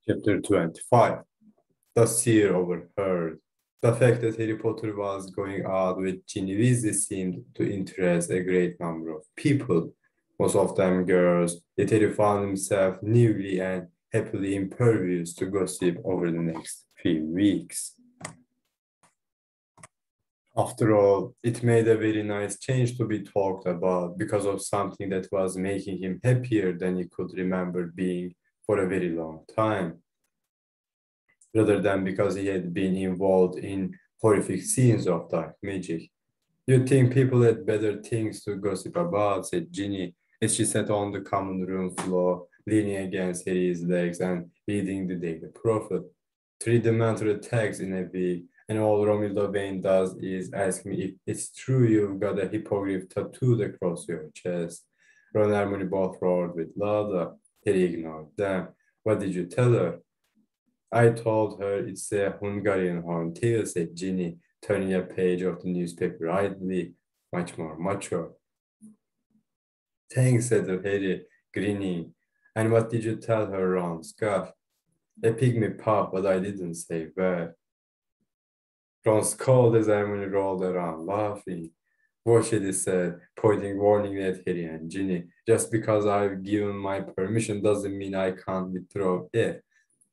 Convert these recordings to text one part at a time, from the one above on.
Chapter 25. The SEER overheard. The fact that Harry Potter was going out with Ginny Weasley seemed to interest a great number of people, most of them girls, yet Harry found himself newly and happily impervious to gossip over the next few weeks. After all, it made a very nice change to be talked about because of something that was making him happier than he could remember being for a very long time, rather than because he had been involved in horrific scenes of dark magic. You'd think people had better things to gossip about, said Ginny, as she sat on the common room floor, leaning against Harry's legs and reading the Daily Prophet. 3 demented attacks in a week, and all Romilda Vane does is ask me if it's true you've got a hippogriff tattooed across your chest. Ron and Hermione both roared with laughter. Harry ignored them. What did you tell her? I told her it's a Hungarian horntail, said Ginny, turning a page of the newspaper idly, much more mature. Thanks, said Harry, grinning. And what did you tell her, Ron? Scoffed. A pygmy pup, but I didn't say where. Ron scolded as Hermione rolled around, laughing. Watch it, he said, pointing warningly at Harry and Ginny. Just because I've given my permission doesn't mean I can't withdraw it.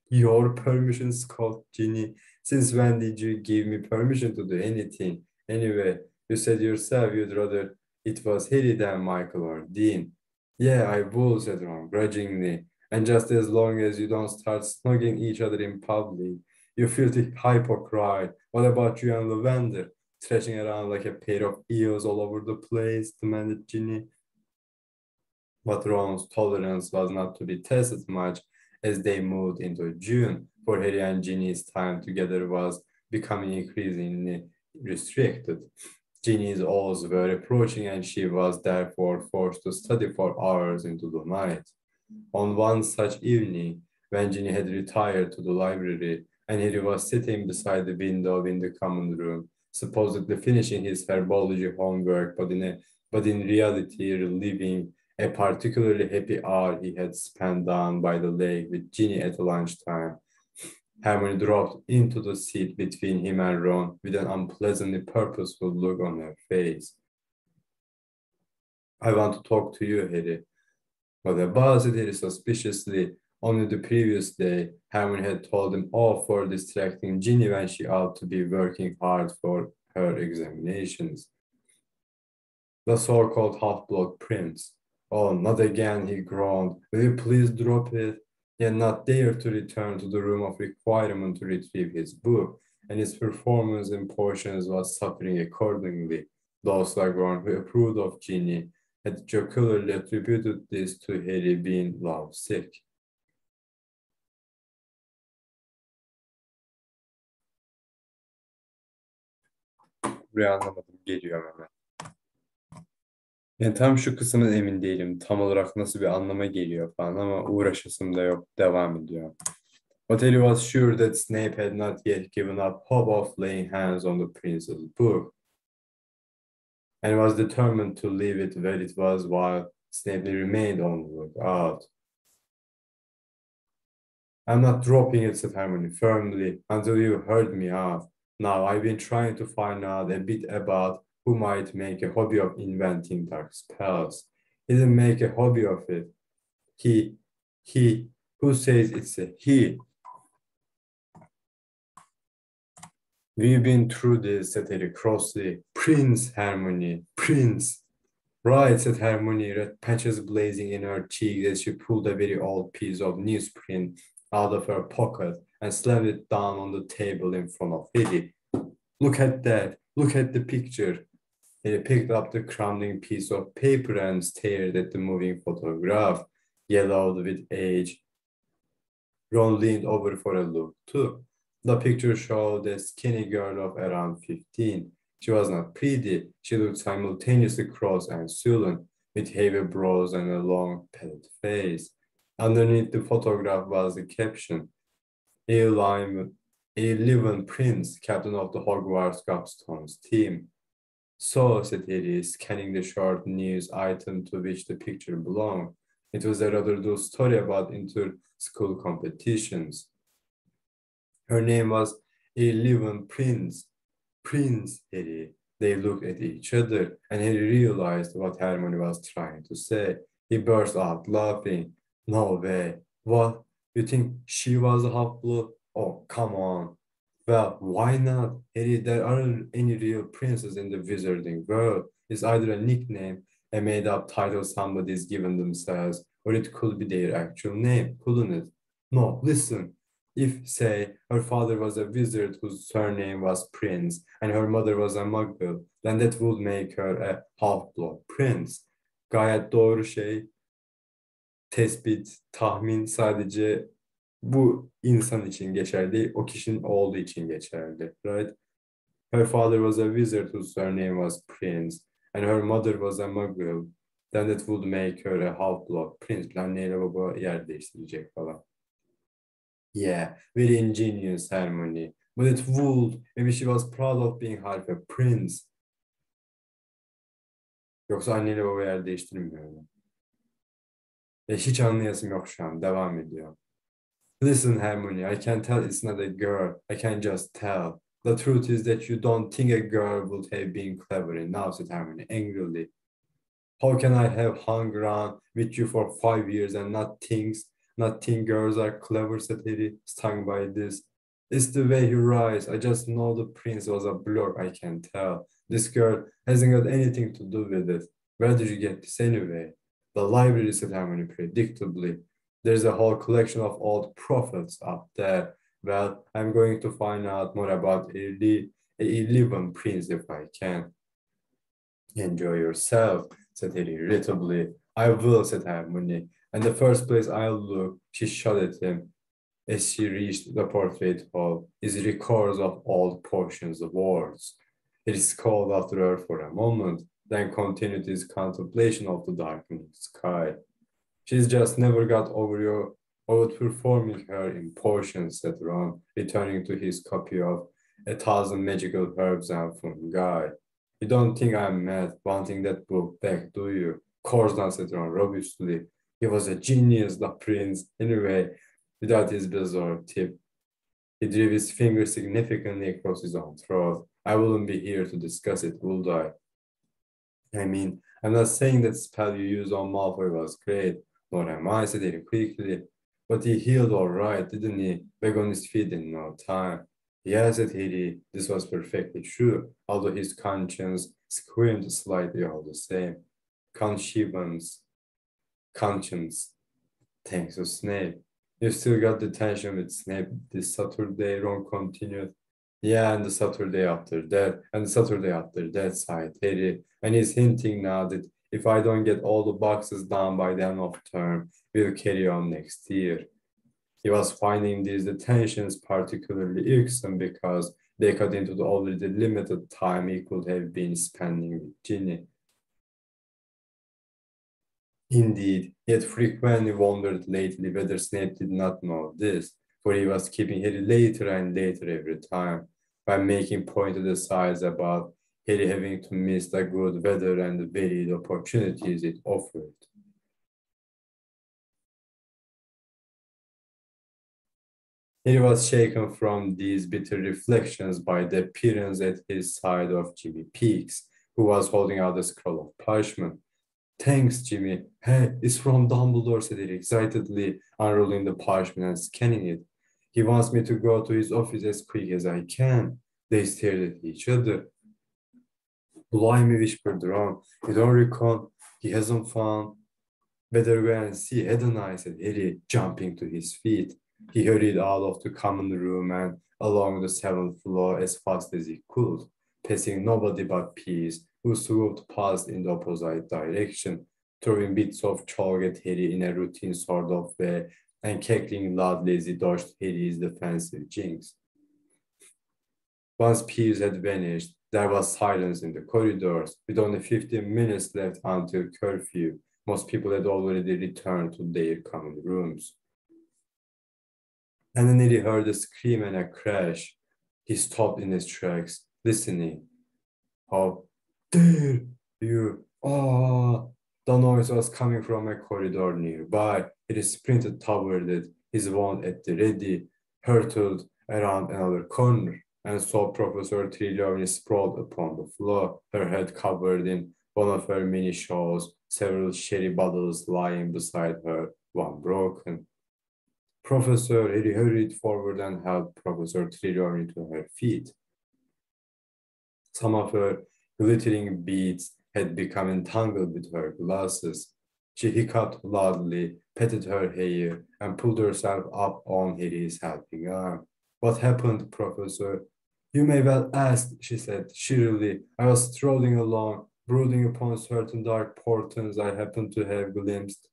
Your permission, scolded Ginny. Since when did you give me permission to do anything? Anyway, you said yourself you'd rather it was Harry than Michael or Dean. Yeah, I will, said Ron, grudgingly. And just as long as you don't start snugging each other in public, you filthy hypocrite. What about you and Lavender? Stretching around like a pair of eels all over the place, demanded Ginny. But Ron's tolerance was not to be tested much as they moved into June, for Harry and Ginny's time together was becoming increasingly restricted. Ginny's O's were approaching and she was therefore forced to study for hours into the night. On one such evening, when Ginny had retired to the library and Harry was sitting beside the window in the common room, supposedly finishing his herbology homework, but in reality reliving a particularly happy hour he had spent down by the lake with Ginny at lunchtime, Hermione dropped into the seat between him and Ron with an unpleasantly purposeful look on her face. I want to talk to you, Harry. What about, said Harry suspiciously. Only the previous day, Hermione had told him off for distracting Ginny when she ought to be working hard for her examinations. The so-called half-blood Prince. Oh, not again, he groaned. Will you please drop it? He had not dared to return to the room of requirement to retrieve his book, and his performance in portions was suffering accordingly. Those like Ron, who approved of Ginny, had jocularly attributed this to Harry being lovesick. Burayı anlamadım, geliyor hemen. Yani tam şu kısmına emin değilim. Tam olarak nasıl bir anlama geliyor falan ama uğraşasım da yok. Devam ediyor. But Harry was sure that Snape had not yet given up hope of laying hands on the prince's book, and was determined to leave it where it was while Snape remained on the lookout. I'm not dropping it, said Hermione firmly, until you heard me out. Now, I've been trying to find out a bit about who might make a hobby of inventing dark spells. He didn't make a hobby of it. He, who says it's a he? We've been through this, said Harry crossly. Prince, Hermione, Prince. Right, said Hermione, red patches blazing in her cheeks as she pulled a very old piece of newsprint out of her pocket and slammed it down on the table in front of Harry. Look at that. Look at the picture. He picked up the crumbling piece of paper and stared at the moving photograph, yellowed with age. Ron leaned over for a look, too. The picture showed a skinny girl of around 15. She was not pretty. She looked simultaneously cross and sullen, with heavy brows and a long, pallid face. Underneath the photograph was the caption, A living prince, captain of the Hogwarts Gobstones team. So, said Harry, scanning the short news item to which the picture belonged, It was a rather dull story about inter-school competitions. Her name was 11 Prince. Prince, Harry. They looked at each other, and Harry realized what Hermione was trying to say. He burst out laughing. No way. What? You think she was a half-blood? Oh, come on. Well, why not? Harry, there aren't any real princes in the wizarding world. It's either a nickname, a made-up title somebody's given themselves, or it could be their actual name, couldn't it? No, listen. If, say, her father was a wizard whose surname was Prince, and her mother was a muggle, then that would make her a half-blood prince. Gayet doğru şey, tespit, tahmin sadece bu insan için geçerli, o kişinin oğlu için geçerli, right? Her father was a wizard whose surname was Prince, and her mother was a muggle, then that would make her a half-blood prince. Anneyle baba yer değiştirecek falan. Yeah, very ingenious Hermione. But it would. Maybe she was proud of being half a prince. Yoksa anneyle baba yer değiştirmiyor mu? Hiç anlayasım yok şu an. Devam ediyor. Listen, Hermione, I can tell it's not a girl. I can just tell. The truth is that you don't think a girl would have been clever enough, said Hermione angrily. How can I have hung around with you for 5 years and not think girls are clever, said Harry, stung by this. It's the way he writes. I just know the prince was a blur, I can tell. This girl hasn't got anything to do with it. Where did you get this anyway? The library, said Hermione predictably. There's a whole collection of old prophets up there. Well, I'm going to find out more about a 11 prince if I can. Enjoy yourself, said Harry irritably. I will, said Hermione. In the first place I'll look, she shot at him as she reached the portrait hall, his records of old portions of words. He scowled after her for a moment, then continued his contemplation of the darkening sky. She's just never got over your outperforming her in portions, said Ron, returning to his copy of 1,000 Magical Herbs and Fungi. You don't think I'm mad wanting that book back, do you? Of course not, said Ron robustly. He was a genius, the prince, anyway, without his bizarre tip. He drew his finger significantly across his own throat. I wouldn't be here to discuss it, would I? I mean, I'm not saying that spell you used on Malfoy was great, nor am I, said Harry quickly. But he healed all right, didn't he? Back on his feet in no time. Yes, said Harry, this was perfectly true, although his conscience squirmed slightly all the same. Conscience. Thanks to Snape. You still got the tension with Snape this Saturday, Ron continued. Yeah, and the Saturday after that, and the Saturday after that, sighed Harry. And he's hinting now that if I don't get all the boxes done by the end of term, we'll carry on next year. He was finding these detentions particularly irksome because they cut into the already limited time he could have been spending with Ginny. Indeed, he had frequently wondered lately whether Snape did not know this, for he was keeping Harry later and later every time, by making pointed asides about Harry having to miss the good weather and the varied opportunities it offered. Harry was shaken from these bitter reflections by the appearance at his side of Jimmy Peaks, who was holding out a scroll of parchment. Thanks, Jimmy. Hey, it's from Dumbledore, said Harry excitedly, unrolling the parchment and scanning it. He wants me to go to his office as quick as I can. They stared at each other. Blimey, whispered Ron. You don't reckon he hasn't found? Better go and see, hadn't I, said Harry, jumping to his feet. He hurried out of the common room and along the 7th floor as fast as he could, passing nobody but Pease, who swooped past in the opposite direction, throwing bits of chalk at Harry in a routine sort of way and cackling loudly as he dodged Harry's defensive jinx. Once Pease had vanished, there was silence in the corridors, with only 15 minutes left until curfew. Most people had already returned to their common rooms. And then he heard a scream and a crash. He stopped in his tracks, listening. How dare you? Oh! The noise was coming from a corridor nearby. He sprinted toward it, his wand at the ready, hurtled around another corner, and saw Professor Trelawney sprawled upon the floor, her head covered in one of her mini shawls, several sherry bottles lying beside her, one broken. Professor, he hurried forward and helped Professor Trelawney to her feet. Some of her glittering beads had become entangled with her glasses. She hiccuped loudly, patted her hair, and pulled herself up on Harry's helping arm. What happened, Professor? You may well ask, she said cheerily. I was strolling along, brooding upon certain dark portents I happened to have glimpsed.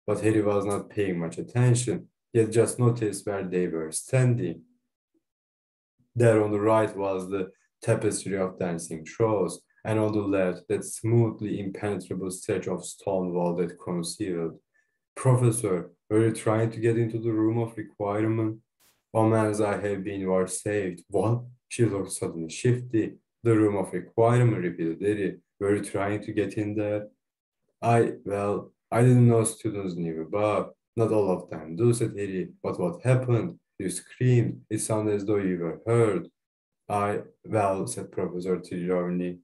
But Harry was not paying much attention. He had just noticed where they were standing. There on the right was the tapestry of dancing shows, and on the left, that smoothly impenetrable stretch of stone wall that concealed. Professor, were you trying to get into the room of requirement? Oh man, as I have been, you are saved. What? She looked suddenly shifty. The room of requirement, repeated Harry. Were you trying to get in there? I didn't know students knew about. Not all of them do, said Harry. But what happened? You screamed. It sounded as though you were hurt. Said Professor Trelawney,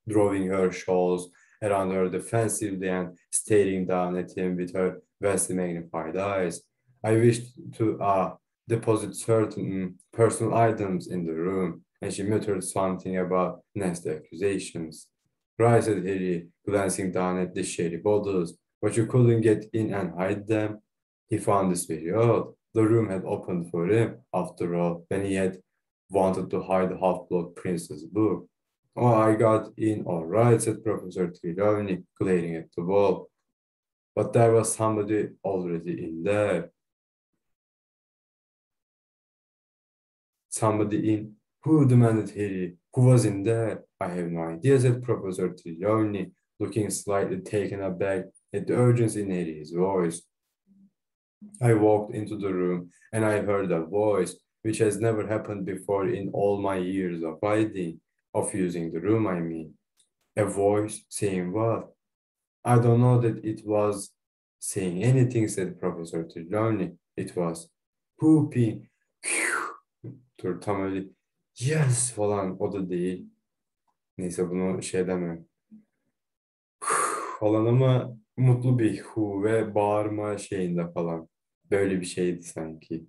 drawing her shawls around her defensively and staring down at him with her vastly magnified eyes. I wished to deposit certain personal items in the room, and she muttered something about nasty accusations. Right, said Harry, glancing down at the sherry bottles, but you couldn't get in and hide them. He found this very odd. The room had opened for him, after all, when he had wanted to hide the half-blood prince's book. Oh, I got in all right, said Professor Trelawney, glaring at the wall. But there was somebody already in there. Somebody in? Who? Demanded Harry. Who was in there? I have no idea, said Professor Trelawney, looking slightly taken aback at the urgency in Harry's voice. I walked into the room and I heard a voice, which has never happened before in all my years of hiding, of using the room, I mean. A voice saying what? I don't know that it was saying anything, said Professor Trelawney. It was whooping. Dur tam öyle yes falan o da değil. Neyse bunu şey demem. Falan ama mutlu bir hu ve bağırma şeyinde falan. Böyle bir şeydi sanki.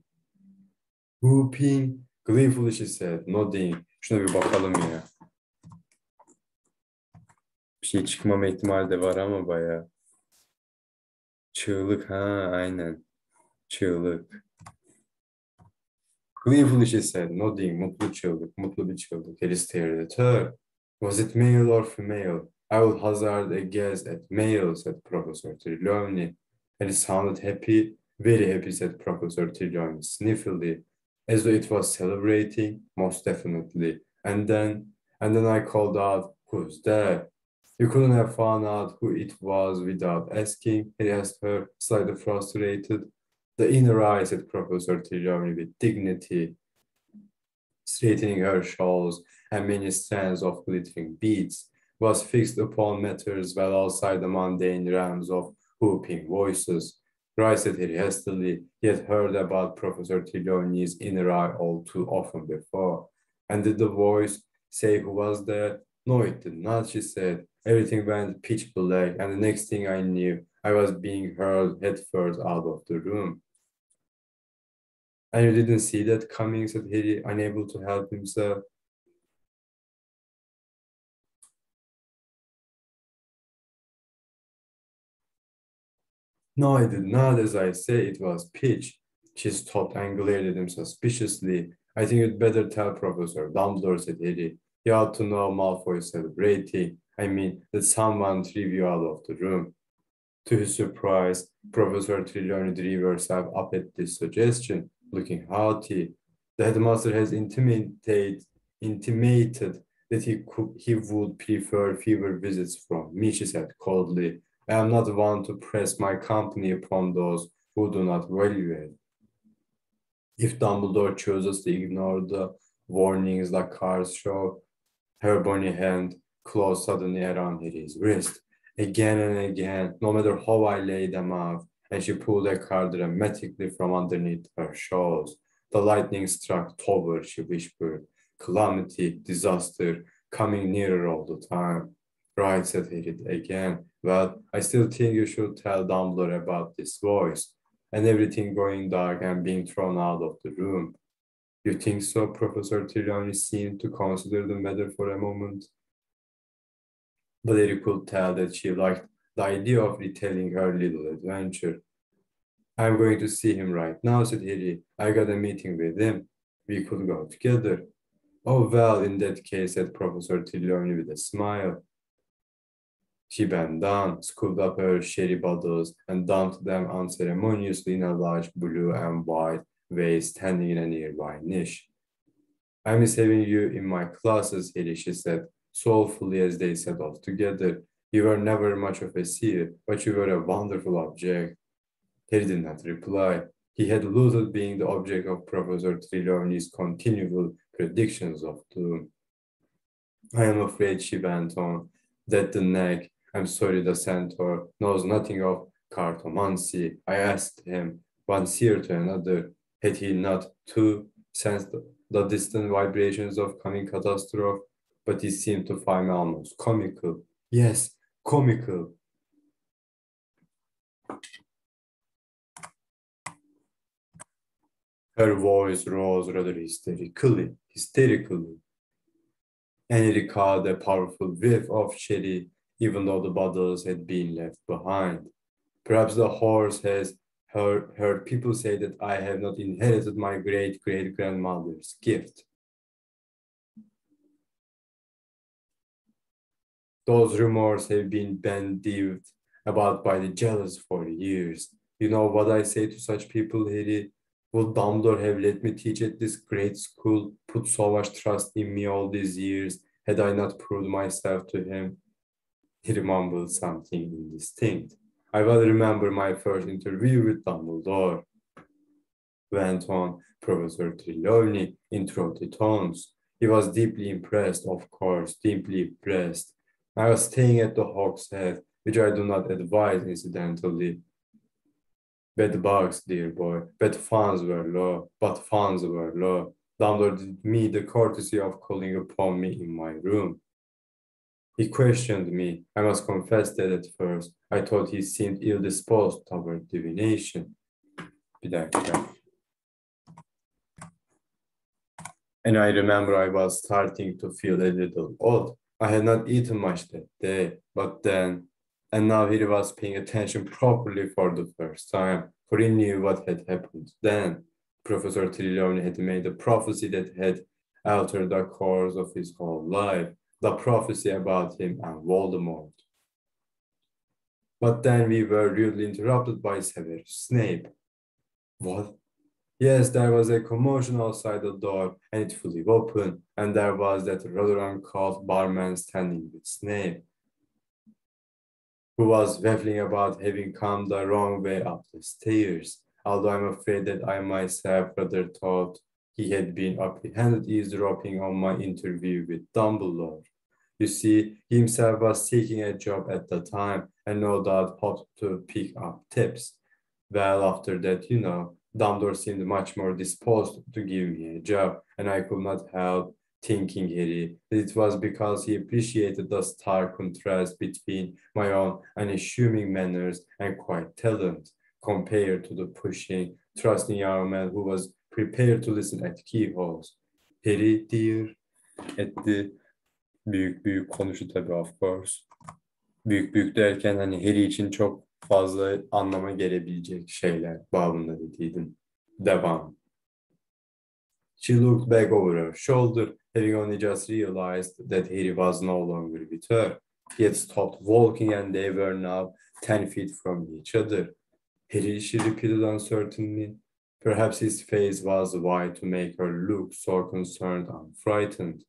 Whooping, gleefully she said, nodding. Şuna bir bakalım ya. Bir şey çıkmama ihtimali de var ama bayağı. Çığlık, ha aynen. Çığlık. Gleefully she said, nodding, mutlu çığlık, mutlu bir çığlık. Harry stared at her. Was it male or female? I would hazard a guess at male, said Professor Trelawney. And it sounded happy, very happy, said Professor Trelawney sniffily, as though it was celebrating, most definitely. And then I called out, who's there? You couldn't have found out who it was without asking, he asked her, slightly frustrated. The inner eye, said Professor Trelawney with dignity, straightening her shawls and many strands of glittering beads, was fixed upon matters well outside the mundane realms of whooping voices. Right, said Harry hastily. He had heard about Professor Trelawney's inner eye all too often before. And did the voice say who was there? No, it did not, she said. Everything went pitch black, and the next thing I knew, I was being hurled headfirst out of the room. And you didn't see that coming, said Harry, unable to help himself. No, I did not, as I say, it was pitch. She stopped and glared at him suspiciously. I think you'd better tell Professor Dumbledore, said Harry. He ought to know Malfoy's celebrating. I mean, that someone threw you out of the room. To his surprise, Professor Trelawney drew herself up at this suggestion, looking haughty. The headmaster has intimated that he would prefer fewer visits from me, she said coldly. I am not one to press my company upon those who do not value it. If Dumbledore chooses to ignore the warnings the cards show, her bony hand closed suddenly around Harry's wrist, again and again, no matter how I lay them out, and she pulled a card dramatically from underneath her shawls. The lightning struck tower, she whispered. Calamity, disaster, coming nearer all the time. Right, said Harriet again. Well, I still think you should tell Dumbledore about this voice, and everything going dark and being thrown out of the room. You think so? Professor Trelawney seemed to consider the matter for a moment. But Harry could tell that she liked the idea of retelling her little adventure. I'm going to see him right now, said Harry. I got a meeting with him. We could go together. Oh, well, in that case, said Professor Trelawney with a smile. She bent down, scooped up her sherry bottles, and dumped them unceremoniously in a large blue and white vase standing in a nearby niche. I miss having you in my classes, Harry, she said, soulfully as they set off together. You were never much of a seer, but you were a wonderful object. Harry did not reply. He had loathed being the object of Professor Trelawney's continual predictions of doom. I am afraid, she went on, that the nag, I'm sorry, the centaur, knows nothing of cartomancy. I asked him, one seer to another, had he not too sensed the distant vibrations of coming catastrophe? But he seemed to find me almost comical. Yes, comical. Her voice rose rather hysterically. And he recalled a powerful whiff of sherry, even though the bottles had been left behind. Perhaps the horse has heard people say that I have not inherited my great-great-grandmother's gift. Those rumors have been bandied about by the jealous for years. You know what I say to such people, Harry? Would Dumbledore have let me teach at this great school, put so much trust in me all these years, had I not proved myself to him? He mumbled something indistinct. I well remember my first interview with Dumbledore, went on Professor Trelawney in throaty tones. He was deeply impressed, of course, deeply impressed. I was staying at the Hawk's Head, which I do not advise incidentally. Bed bugs, dear boy, but funds were low. Dumbledore did me the courtesy of calling upon me in my room. He questioned me. I must confess that at first I thought he seemed ill-disposed toward divination. And I remember I was starting to feel a little odd. I had not eaten much that day, but then, and now he was paying attention properly for the first time, for he knew what had happened then. Professor Trelawney had made a prophecy that had altered the course of his whole life, the prophecy about him and Voldemort. But then we were rudely interrupted by Severus Snape. What? Yes, there was a commotion outside the door, and it flew open, and there was that rather uncouth barman standing with Snape, who was waffling about having come the wrong way up the stairs, although I'm afraid that I myself rather thought he had been apprehended eavesdropping on my interview with Dumbledore. You see, he himself was seeking a job at the time, and no doubt hoped to pick up tips. Well, after that, Dumbledore seemed much more disposed to give me a job, and I could not help thinking, Harry, that it was because he appreciated the stark contrast between my own unassuming manners and quiet talent, compared to the pushing, trusting young man who was prepared to listen at keyholes. Harry, dear, etti. Büyük konuşu tabii, of course. Büyük derken hani Harry için çok fazla anlama gelebilecek şeyler babında dediydim. Devam. She looked back over her shoulder, having only just realized that Harry was no longer with her. He had stopped walking and they were now 10 feet from each other. Harry, she repeated uncertainly. Perhaps his face was wide to make her look so concerned and frightened.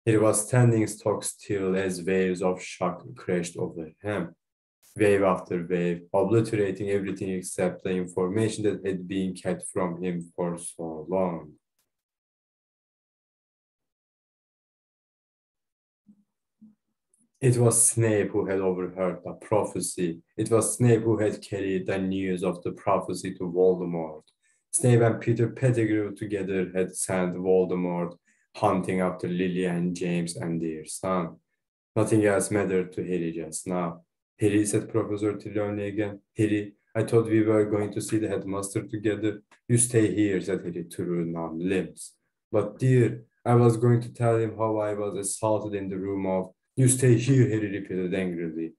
He was standing stock still as waves of shock crashed over him, wave after wave, obliterating everything except the information that had been kept from him for so long. It was Snape who had overheard the prophecy. It was Snape who had carried the news of the prophecy to Voldemort. Snape and Peter Pettigrew together had sent Voldemort hunting after Lily and James and their son. Nothing else mattered to Harry just now. Harry, said Professor Trelawney again. Harry, I thought we were going to see the headmaster together. You stay here, said Harry through numb limbs. But dear, I was going to tell him how I was assaulted in the room of... You stay here, Harry repeated angrily.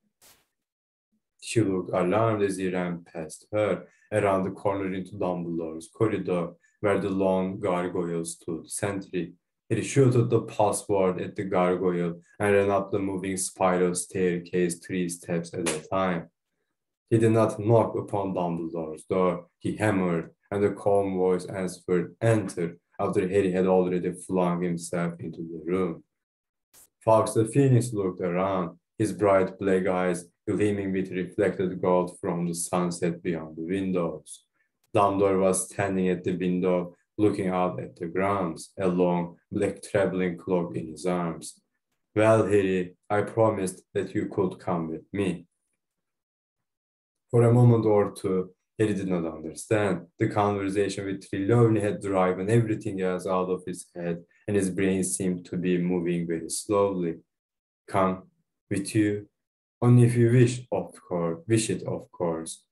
She looked alarmed as he ran past her, around the corner into Dumbledore's corridor, where the long gargoyle stood sentry. He shouted the password at the gargoyle and ran up the moving spiral staircase 3 steps at a time. He did not knock upon Dumbledore's door. He hammered, and the calm voice answered, "Enter," after Harry had already flung himself into the room. Fawkes the Phoenix looked around, his bright black eyes gleaming with reflected gold from the sunset beyond the windows. Dumbledore was standing at the window, looking out at the grounds, a long black traveling cloak in his arms. "Well, Harry, I promised that you could come with me." For a moment or two, Harry did not understand. The conversation with Trelawney had driven everything else out of his head, and his brain seemed to be moving very slowly. "Come with you? Only if you wish it, of course.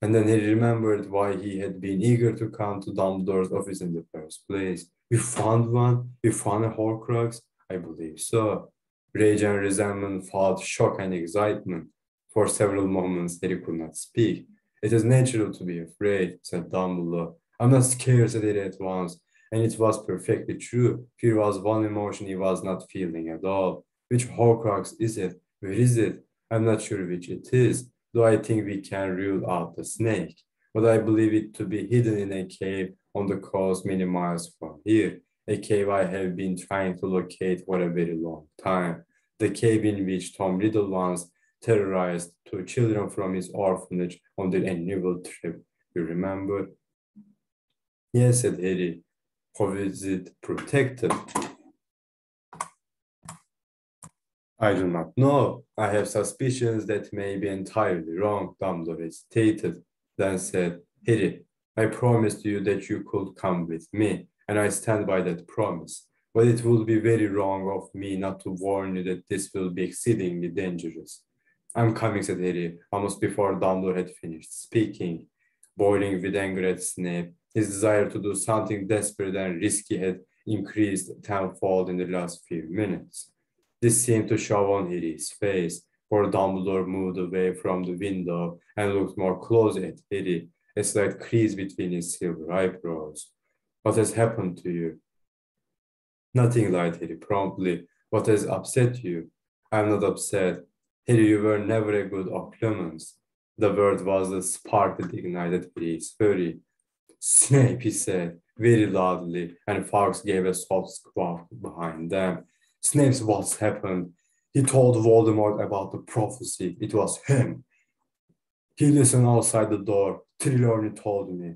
And then he remembered why he had been eager to come to Dumbledore's office in the first place. "You found one? You found a Horcrux?" "I believe so." Rage and resentment fought shock and excitement. For several moments, Harry could not speak. "It is natural to be afraid," said Dumbledore. "I'm not scared," said Harry at once. And it was perfectly true. Fear was one emotion he was not feeling at all. "Which Horcrux is it? Where is it? I'm not sure which it is, though I think we can rule out the snake. But I believe it to be hidden in a cave on the coast many miles from here. A cave I have been trying to locate for a very long time. The cave in which Tom Riddle once terrorized 2 children from his orphanage on their annual trip. You remember?" "Yes," said Harry. "How is it protected?" "I do not know. I have suspicions that may be entirely wrong," Dumbledore stated, then said, "Harry, I promised you that you could come with me, and I stand by that promise. But it would be very wrong of me not to warn you that this will be exceedingly dangerous." "I'm coming," said Harry, almost before Dumbledore had finished speaking. Boiling with anger at Snape, his desire to do something desperate and risky had increased tenfold in the last few minutes. This seemed to show on Harry's face, for Dumbledore moved away from the window and looked more closely at Harry, a slight crease between his silver eyebrows. "What has happened to you?" "Nothing," lied Harry promptly. "What has upset you?" "I'm not upset. Harry, you were never a good occupant." The word was the spark that ignited Harry's fury. "Snape," he said, very loudly, and Fawkes gave a soft squawk behind them. "Snape's what's happened. He told Voldemort about the prophecy. It was him. He listened outside the door. Trelawney told me."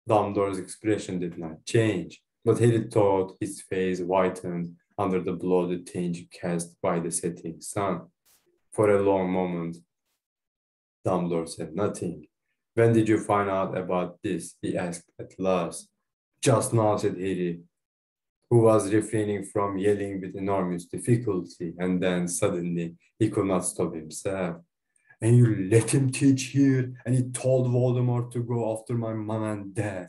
Dumbledore's expression did not change, but Harry thought his face whitened under the bloody tinge cast by the setting sun. For a long moment, Dumbledore said nothing. "When did you find out about this?" he asked at last. "Just now," said Harry, who was refraining from yelling with enormous difficulty, and then suddenly he could not stop himself. "And you let him teach here, and he told Voldemort to go after my mom and dad."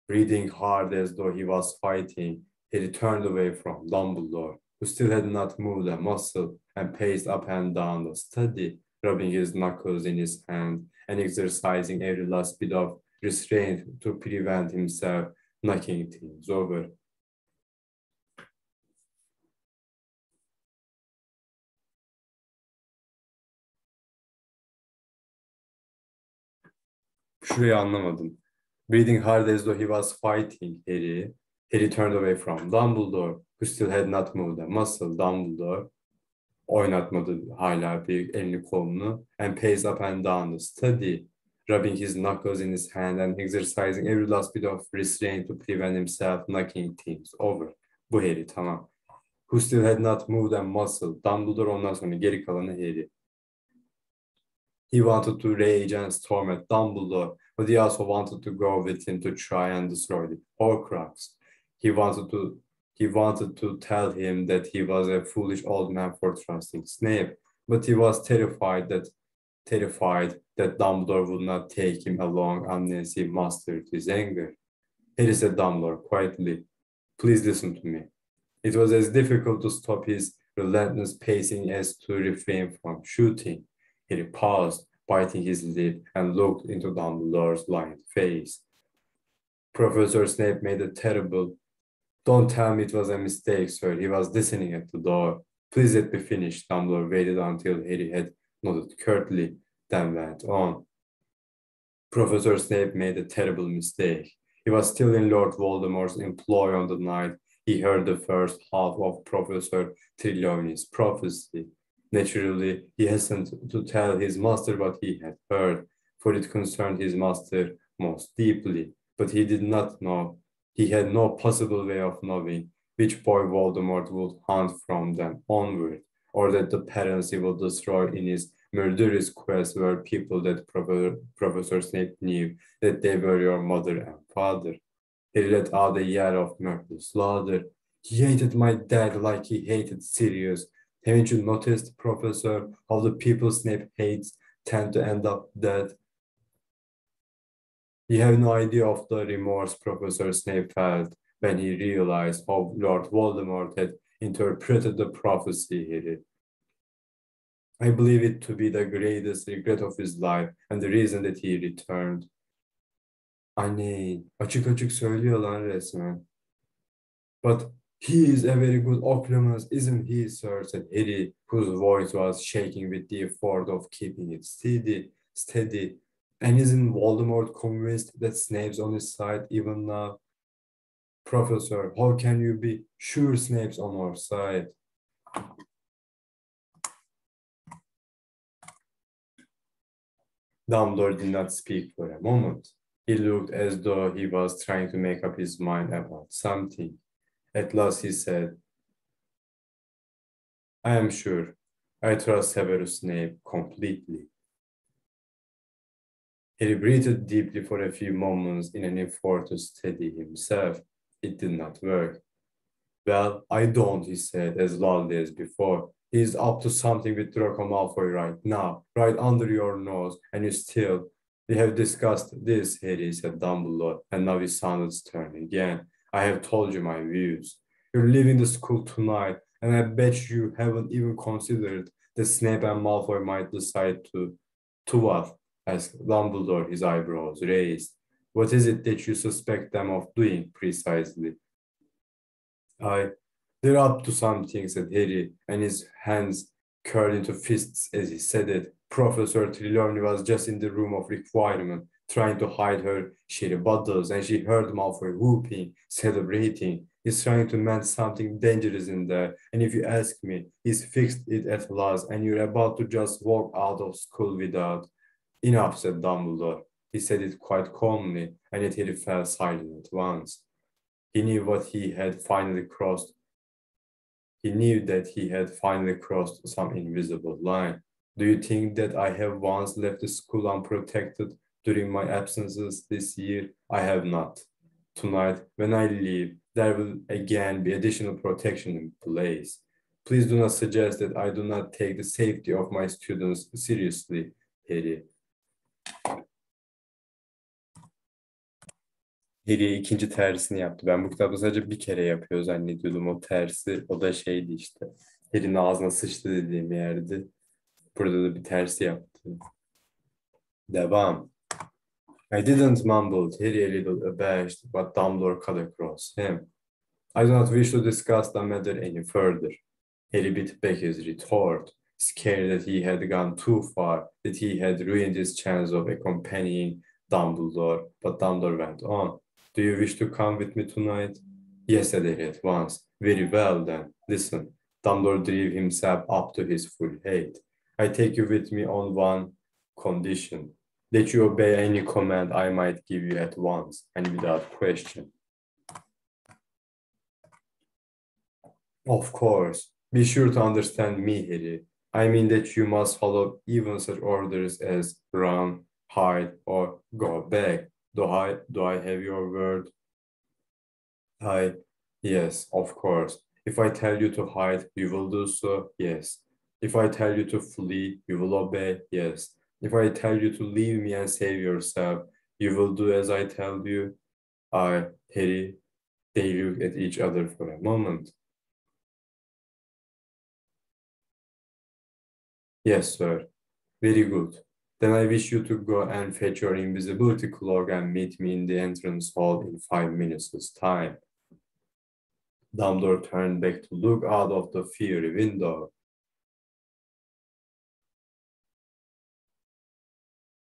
Breathing hard as though he was fighting, he turned away from Dumbledore, who still had not moved a muscle, and paced up and down the study, rubbing his knuckles in his hand and exercising every last bit of restraint to prevent himself knocking things over. Şurayı anlamadım. Breathing hard as though he was fighting Harry turned away from Dumbledore, who still had not moved a muscle. Dumbledore oynatmadı hala bir elini kolunu, and paced up and down the study, rubbing his knuckles in his hand and exercising every last bit of restraint to prevent himself knocking things over. Bu Harry, tamam. Who still had not moved and muscle. Dumbledore, ondan sonra geri kalanı Harry. He wanted to rage and storm at Dumbledore, but he also wanted to go with him to try and destroy the Horcrux. He wanted to tell him that he was a foolish old man for trusting Snape, but he was terrified that Dumbledore would not take him along unless he mastered his anger. Harry said Dumbledore quietly, "Please listen to me." It was as difficult to stop his relentless pacing as to refrain from shooting. Harry paused, biting his lip, and looked into Dumbledore's lined face. Professor Snape made a terrible... Don't tell me it was a mistake, sir. He was listening at the door. Please let me finish. Dumbledore waited until Harry had nodded curtly, then went on. Professor Snape made a terrible mistake. He was still in Lord Voldemort's employ on the night he heard the first half of Professor Trelawney's prophecy. Naturally, he hastened to tell his master what he had heard, for it concerned his master most deeply. But he did not know. He had no possible way of knowing which boy Voldemort would hunt from then onward, or that the parents he would destroy in his murderous quest were people that Professor Snape knew that they were your mother and father. He let out a yell of mirthless laughter. He hated my dad like he hated Sirius. Haven't you noticed, Professor, how the people Snape hates tend to end up dead? You have no idea of the remorse Professor Snape felt when he realized how Lord Voldemort had interpreted the prophecy he did. I believe it to be the greatest regret of his life and the reason that he returned. Anne, açık açık söylüyor lan resmen. But he is a very good oculist, isn't he, sir? Said Harry, whose voice was shaking with the effort of keeping it steady. And isn't Voldemort convinced that Snape's on his side even now? Professor, how can you be sure Snape's on our side? Dumbledore did not speak for a moment. He looked as though he was trying to make up his mind about something. At last he said, I am sure. I trust Severus Snape completely. He breathed deeply for a few moments in an effort to steady himself. It did not work. Well, I don't, he said as loudly as before. He is up to something with Draco Malfoy right now, right under your nose, and we have discussed this, Harry, said Dumbledore, and now he sounded stern again. I have told you my views. You're leaving the school tonight, and I bet you haven't even considered that Snape and Malfoy might decide to what? Asked Dumbledore, his eyebrows raised. What is it that you suspect them of doing precisely? They're up to something, said Harry, and his hands curled into fists as he said it. Professor Trelawney was just in the room of requirement, trying to hide her sherry bottles, and she heard Malfoy whooping, celebrating. He's trying to mend something dangerous in there, and if you ask me, he's fixed it at last, and you're about to just walk out of school without... Enough, said Dumbledore. He said it quite calmly, and yet Harry fell silent at once. He knew that he had finally crossed some invisible line. Do you think that I have once left the school unprotected during my absences this year? I have not. Tonight, when I leave, there will again be additional protection in place. Please do not suggest that I do not take the safety of my students seriously, Harry. Harry ikinci tersini yaptı. Ben bu kitapta sadece bir kere yapıyor zannediyordum o tersi. O da şeydi işte. Harry'nin ağzına sıçtı dediğim yerde. Burada da bir tersi yaptı. Devam. I didn't mumble, Harry a little abashed, but Dumbledore cut across him. I do not wish to discuss the matter any further. Harry bit back his retort, scared that he had gone too far, that he had ruined his chance of accompanying Dumbledore, but Dumbledore went on. Do you wish to come with me tonight? Yes, said Harry at once. Very well then. Listen, Dumbledore drew himself up to his full height. I take you with me on one condition, that you obey any command I might give you at once and without question. Of course. Be sure to understand me, Harry. I mean that you must follow even such orders as run, hide, or go back. Do I have your word? I, yes, of course. If I tell you to hide, you will do so, yes. If I tell you to flee, you will obey, yes. If I tell you to leave me and save yourself, you will do as I tell you. Harry, they look at each other for a moment. Yes, sir. Very good. Then I wish you to go and fetch your invisibility cloak and meet me in the entrance hall in 5 minutes' time. Dumbledore turned back to look out of the fiery window.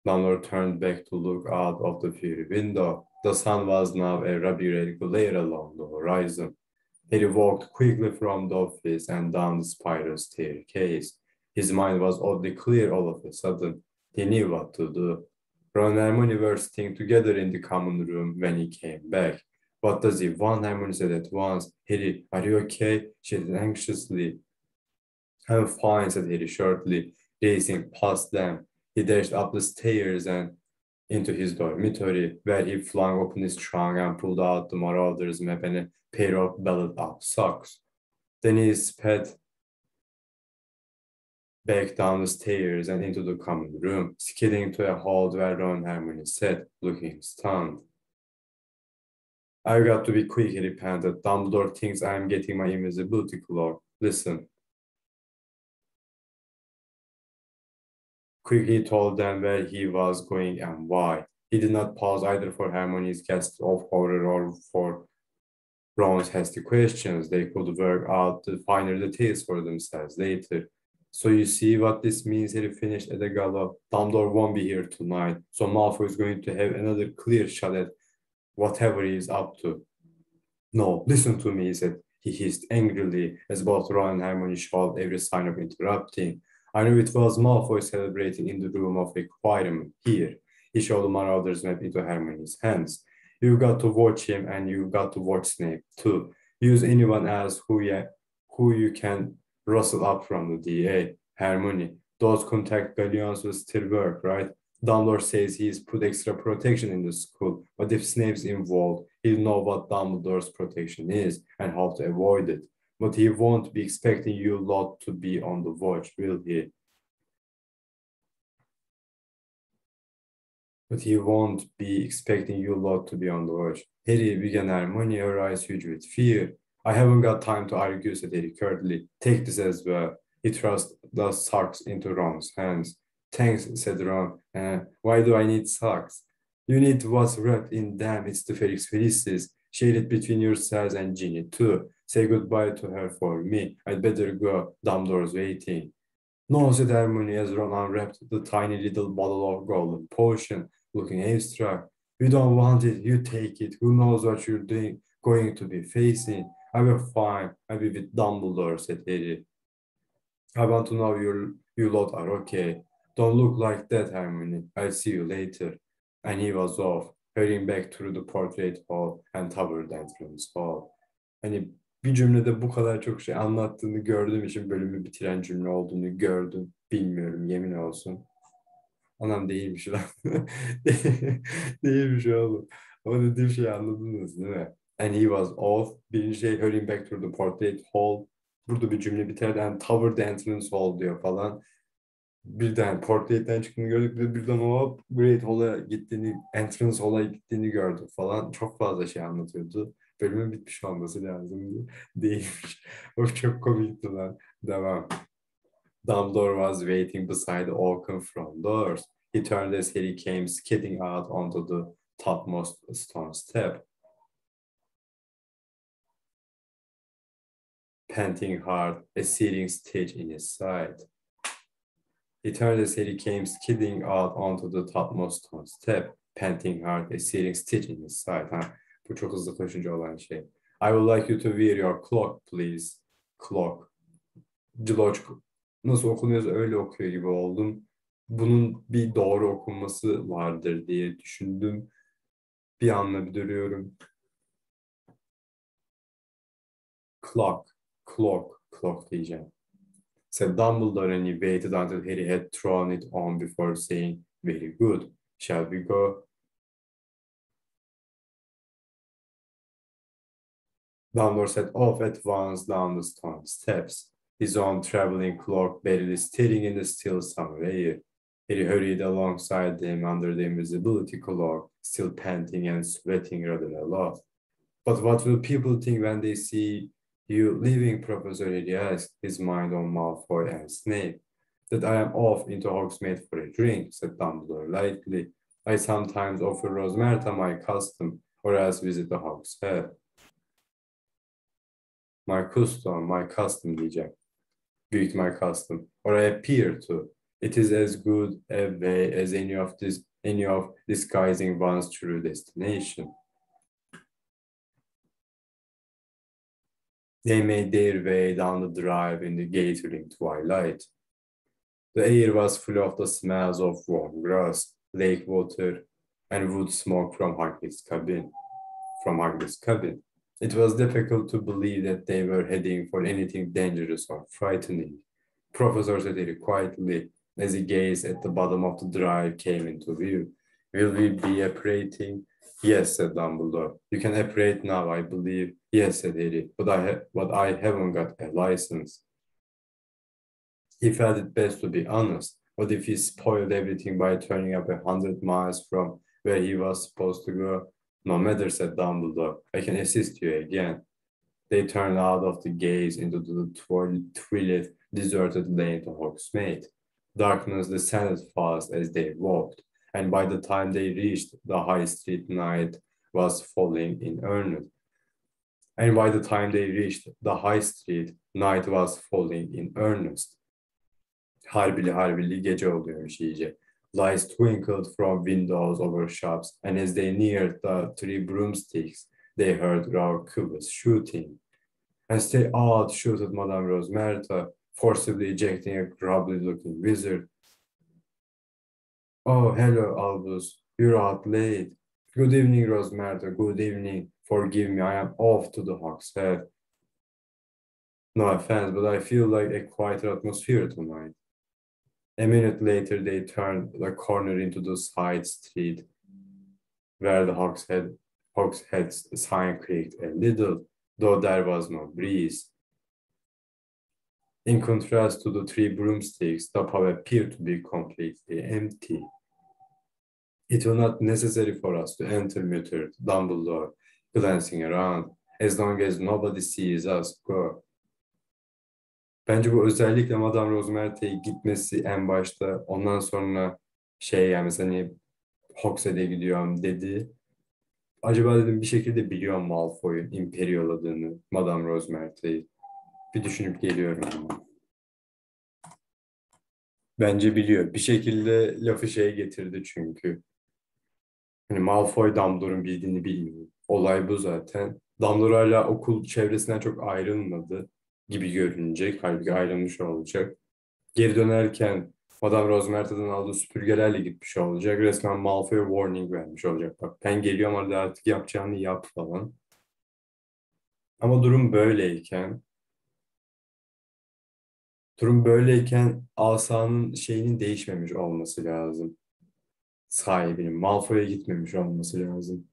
Dumbledore turned back to look out of the fiery window. The sun was now a ruddy red glare along the horizon. Harry walked quickly from the office and down the spiral staircase. His mind was oddly clear all of a sudden. He knew what to do. Ron and Hermione were sitting together in the common room when he came back. What does he want? Hermione said at once. Harry, are you okay? She said anxiously. I'm fine, said Harry shortly, racing past them. He dashed up the stairs and into his dormitory, where he flung open his trunk and pulled out the Marauder's map and a pair of belled-up socks. Then he sped back down the stairs and into the common room, skidding to a hall where Ron and Hermione sat, looking stunned. I've got to be quick, he panted. Dumbledore thinks I'm getting my invisibility cloak. Listen. Quickly told them where he was going and why. He did not pause either for Hermione's gasps of horror or for Ron's hasty questions. They could work out the finer details for themselves later. So you see what this means, he finished at a gallop. Dumbledore won't be here tonight, so Malfoy is going to have another clear shot at whatever he is up to. No, listen to me, he said. He hissed angrily as both Ron and Hermione showed every sign of interrupting. I knew it was Malfoy celebrating in the room of requirement. Here, he showed the Marauder's map into Hermione's hands. You've got to watch him and you've got to watch Snape too. Use anyone else who you can rustle up from the DA. Hermione, those contact galleons will still work, right? Dumbledore says he's put extra protection in the school, but if Snape's involved, he'll know what Dumbledore's protection is and how to avoid it. But he won't be expecting you lot to be on the watch, will he? But he won't be expecting you lot to be on the watch. Harry, began Hermione, her eyes huge with fear. I haven't got time to argue, said Harry curtly. Take this as well. He thrust the socks into Ron's hands. Thanks, said Ron. Why do I need socks? You need what's wrapped in them. It's the Felix Felicis. Share it between yourselves and Ginny too. Say goodbye to her for me. I'd better go. Dumbledore's waiting. No, said Hermione as Ron unwrapped the tiny little bottle of golden potion, looking awestruck. You don't want it, you take it. Who knows what you're going to be facing? I'll be fine. I'll be with Dumbledore, said Harry. I want to know you lot are okay. Don't look like that, Hermione. I'll see you later. And he was off, hurrying back through the portrait hall and towered entrance hall. Hani bir cümlede bu kadar çok şey anlattığını gördüğüm için bölümü bitiren cümle olduğunu gördüm. Bilmiyorum, yemin olsun. Anam değilmiş lan. Değilmiş oğlum. Ama dediğim şeyi anladınız değil mi? And he was off. Birinci şey hurrying back through the portrait hall. Burada bir cümle biter. And towered the entrance hall diyor falan. Birden portrait'ten çıktığını gördük ve birden hop Great Hall'a gittiğini, Entrance Hall'a gittiğini gördük falan. Çok fazla şey anlatıyordu. Bölümün bitmiş olması lazımdı. Değilmiş. O çok komikti lan. Devam. Dumbledore was waiting beside the oaken front doors. He turned as Harry came skidding out onto the topmost stone step. Panting hard, a searing stitch in his side. He turned as Harry came skidding out onto the topmost stone step, panting hard, a searing stitch in his side. Bu çok hızlı koşunca olan şey. I would like you to wear your cloak, please. Cloak. Cloak. Nasıl okunuyorsa öyle okuyor gibi oldum. Bunun bir doğru okunması vardır diye düşündüm. Bir anla bir duruyorum. Clock. clock diyeceğim. Said Dumbledore and he waited until Harry had thrown it on before saying, very good, shall we go? Dumbledore set off at once down the stone steps, his own traveling cloak barely stirring in the still summer air. Harry hurried alongside him under the invisibility cloak, still panting and sweating rather a lot. But what will people think when they see you leaving, Professor? Harry asked, his mind on Malfoy and Snape. That I am off into Hogsmeade for a drink, said Dumbledore lightly. I sometimes offer Rosmerta my custom, or else visit the Hogshead. My custom diyeceğim. Büyük my custom. Or I appear to. It is as good a way as any of disguising one's true destination. They made their way down the drive in the gathering twilight. The air was full of the smells of warm grass, lake water, and wood smoke from Hagrid's cabin. It was difficult to believe that they were heading for anything dangerous or frightening. Professor said very quietly as he gazed at the bottom of the drive came into view. Will we be apparating? Yes, said Dumbledore. You can apparate now, I believe. Yes, said Harry, but I haven't got a license. He felt it best to be honest. What if he spoiled everything by turning up 100 miles from where he was supposed to go? No matter, said Dumbledore. I can assist you again. They turned out of the gaze into the twilit, deserted lane to Hogsmeade. Darkness descended fast as they walked, and by the time they reached the high street, night was falling in earnest. Harbili gece oluyormuş iyice. Lights twinkled from windows over shops, and as they neared the three broomsticks, they heard raucous shooting. And stay out, shouted Madame Rosmerta, forcibly ejecting a grubbly-looking wizard. Oh, hello, Albus. You're out late. Good evening, Rosmerta. Good evening. Forgive me, I am off to the Hogshead. No offense, but I feel like a quieter atmosphere tonight. A minute later, they turned the corner into the side street where the Hogshead's sign creaked a little, though there was no breeze. In contrast to the three broomsticks, the pub appeared to be completely empty. It will not necessary for us to enter, muttered Dumbledore, glancing around. As long as nobody sees us go. Bence bu özellikle Madame Rosmerta'ya gitmesi en başta, ondan sonra yani mesela hani Hogshead'e gidiyorum dedi. Acaba dedim bir şekilde biliyor Malfoy'un imperioladığını, Madame Rosmerta'yı. Bir düşünüp geliyorum ama. Bence biliyor. Bir şekilde lafı getirdi çünkü. Hani Malfoy Dumbledore'un bildiğini bilmiyor. Olay bu zaten. Dumbledore hala okul çevresinden çok ayrılmadı gibi görünecek. Halbuki ayrılmış olacak. Geri dönerken Madame Rosmerta'dan aldığı süpürgelerle gitmiş olacak. Resmen Malfoy'a warning vermiş olacak. Bak ben geliyorum, hadi artık yapacağını yap falan. Ama durum böyleyken asanın değişmemiş olması lazım. Sahibinin Malfoy'a gitmemiş olması lazım.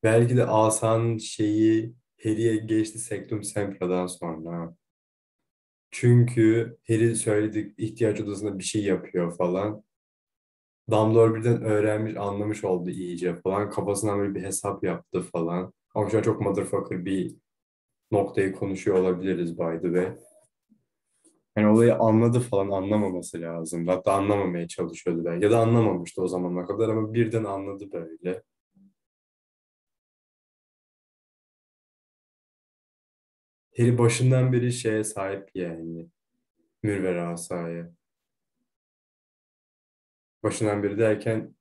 Belki de asanın Harry'e geçti Sectum Sempra'dan sonra. Çünkü Harry söyledik ihtiyaç odasında bir şey yapıyor falan. Dumbledore birden öğrenmiş, anlamış oldu iyice falan. Kafasından böyle bir hesap yaptı falan. Ama şu an çok motherfucker bir noktayı konuşuyor olabiliriz by the way. Yani olayı anladı falan, anlamaması lazım. Hatta anlamamaya çalışıyordu belki. Ya da anlamamıştı o zamana kadar ama birden anladı böyle. Harry başından beri sahip yani. Mürver asaya. Başından beri derken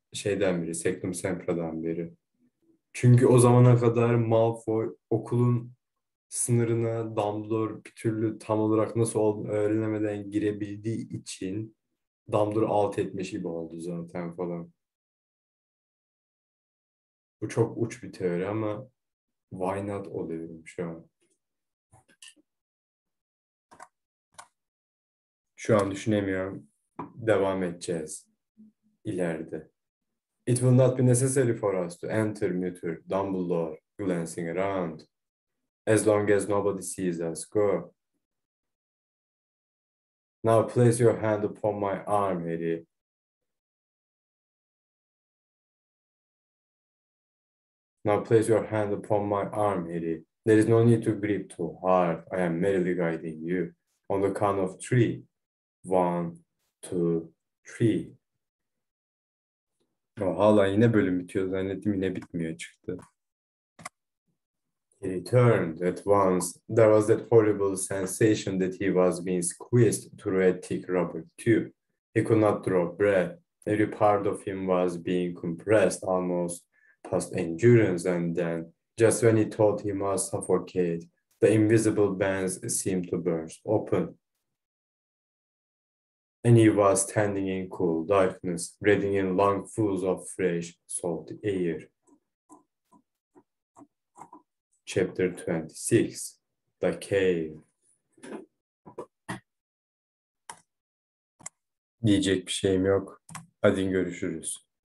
Sectum Sempra'dan beri. Çünkü o zamana kadar Malfoy okulun sınırına Dumbledore bir türlü tam olarak nasıl olduğunu öğrenemeden girebildiği için Dumbledore alt etmiş gibi oldu zaten falan. Bu çok uç bir teori ama why not oluyorum şu an. Şu an düşünemiyorum. Devam edeceğiz. İleride. It will not be necessary for us to enter Mutter, Dumbledore, glancing around. As long as nobody sees us go. Now place your hand upon my arm, Harry. Now place your hand upon my arm, Harry. There is no need to grip too hard. I am merely guiding you. On the count of 3. 1, 2, 3. Hala yine bölüm bitiyor zannettim, yine bitmiyor çıktı. He returned at once. There was that horrible sensation that he was being squeezed through a thick rubber tube. He could not draw breath. Every part of him was being compressed almost past endurance, and then, just when he thought he must suffocate, the invisible bands seemed to burst open. And he was standing in cool darkness, breathing in lungfuls of fresh, salty air. Chapter 26, The Cave. Diyecek bir şeyim yok. Hadi görüşürüz.